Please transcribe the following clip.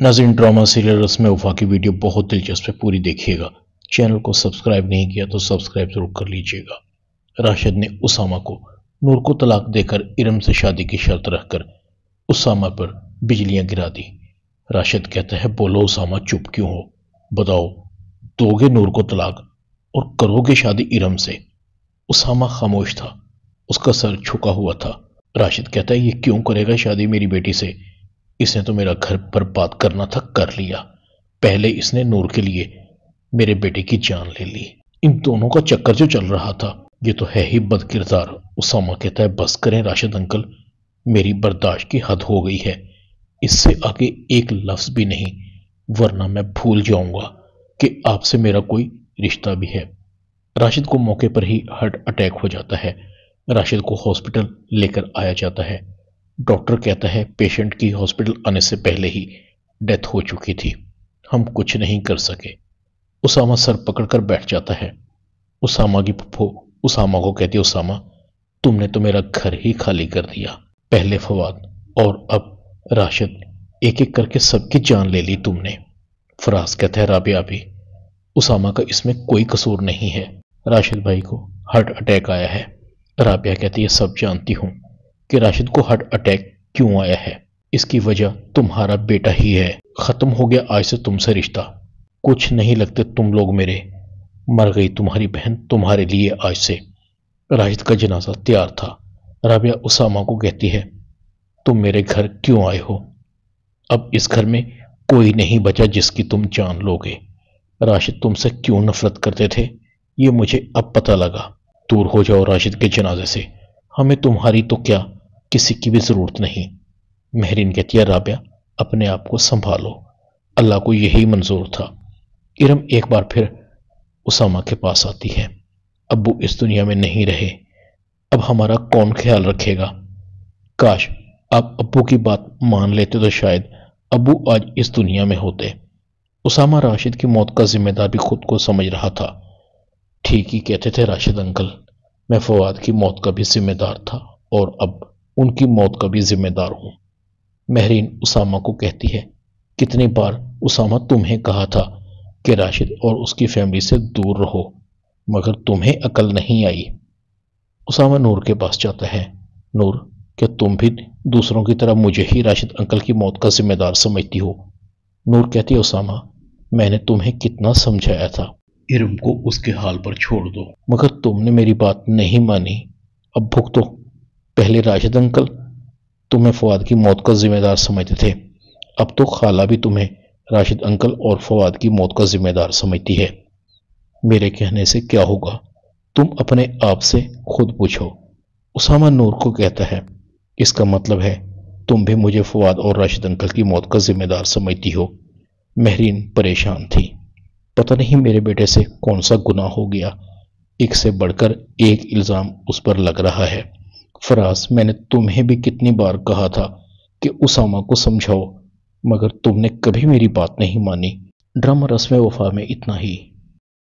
नाज़रीन, drama serial रस्म वफा की वीडियो बहुत दिलचस्प है, पूरी देखिएगा। चैनल को सब्सक्राइब नहीं किया तो सब्सक्राइब जरूर कर लीजिएगा। राशिद ने उसामा को नूर को तलाक देकर इरम से शादी की शर्त रखकर उसामा पर बिजलियां गिरा दी। राशिद कहता है, बोलो उसामा, चुप क्यों हो? बताओ, दोगे नूर को तलाक और करोगे शादी इरम से? उसामा खामोश था, उसका सर झुका हुआ था। राशिद कहता है, ये क्यों करेगा शादी मेरी बेटी से? इसने तो मेरा घर बर्बाद करना था, कर लिया। पहले इसने नूर के लिए मेरे बेटे की जान ले ली। इन दोनों का चक्कर जो चल रहा था, ये तो है ही बदकिरदार। उसामा कहता है, बस करें राशिद अंकल, मेरी बर्दाश्त की हद हो गई है। इससे आगे एक लफ्ज भी नहीं, वरना मैं भूल जाऊंगा कि आपसे मेरा कोई रिश्ता भी है। राशिद को मौके पर ही हार्ट अटैक हो जाता है। राशिद को हॉस्पिटल लेकर आया जाता है। डॉक्टर कहता है, पेशेंट की हॉस्पिटल आने से पहले ही डेथ हो चुकी थी, हम कुछ नहीं कर सके। उसामा सर पकड़कर बैठ जाता है। उसामा की फुफ्फो उसामा को कहती है, उसामा, तुमने तो मेरा घर ही खाली कर दिया। पहले फवाद और अब राशिद, एक एक करके सबकी जान ले ली तुमने। फराज कहता है, राबिया भी, उसामा का इसमें कोई कसूर नहीं है। राशिद भाई को हार्ट अटैक आया है। राबिया कहती है, सब जानती हूं कि राशिद को हार्ट अटैक क्यों आया है। इसकी वजह तुम्हारा बेटा ही है। खत्म हो गया आज से तुमसे रिश्ता। कुछ नहीं लगते तुम लोग मेरे। मर गई तुम्हारी बहन तुम्हारे लिए आज से। राशिद का जनाजा तैयार था। राबिया उसामा को कहती है, तुम मेरे घर क्यों आए हो? अब इस घर में कोई नहीं बचा जिसकी तुम जान लोगे। राशिद तुमसे क्यों नफरत करते थे, ये मुझे अब पता लगा। दूर हो जाओ राशिद के जनाजे से, हमें तुम्हारी तो क्या किसी की भी जरूरत नहीं। महरीन कहती है, राबिया, अपने आप को संभालो, अल्लाह को यही मंजूर था। इरम एक बार फिर उसामा के पास आती है। अब्बू इस दुनिया में नहीं रहे, अब हमारा कौन ख्याल रखेगा? काश आप अब्बू की बात मान लेते तो शायद अब्बू आज इस दुनिया में होते। उसामा राशिद की मौत का जिम्मेदार भी खुद को समझ रहा था। ठीक ही कहते थे राशिद अंकल, मैं फवाद की मौत का भी जिम्मेदार था और अब उनकी मौत का भी जिम्मेदार हूं। महरीन उसामा को कहती है, कितनी बार उसामा तुम्हें कहा था कि राशिद और उसकी फैमिली से दूर रहो, मगर तुम्हें अकल नहीं आई। उसामा नूर के पास जाता है। नूर, क्या तुम भी दूसरों की तरह मुझे ही राशिद अंकल की मौत का जिम्मेदार समझती हो? नूर कहती है, उसामा, मैंने तुम्हें कितना समझाया था, इरम को उसके हाल पर छोड़ दो, मगर तुमने मेरी बात नहीं मानी। अब भुगतो। पहले राशिद अंकल तुम्हें फवाद की मौत का जिम्मेदार समझते थे, अब तो खाला भी तुम्हें राशिद अंकल और फवाद की मौत का जिम्मेदार समझती है। मेरे कहने से क्या होगा, तुम अपने आप से खुद पूछो। उसामा नूर को कहता है, इसका मतलब है तुम भी मुझे फवाद और राशिद अंकल की मौत का जिम्मेदार समझती हो। महरीन परेशान थी, पता नहीं मेरे बेटे से कौन सा गुनाह हो गया, एक से बढ़कर एक इल्जाम उस पर लग रहा है। फराज, मैंने तुम्हें भी कितनी बार कहा था कि उसामा को समझाओ, मगर तुमने कभी मेरी बात नहीं मानी। ड्रामा रस्म वफा में इतना ही।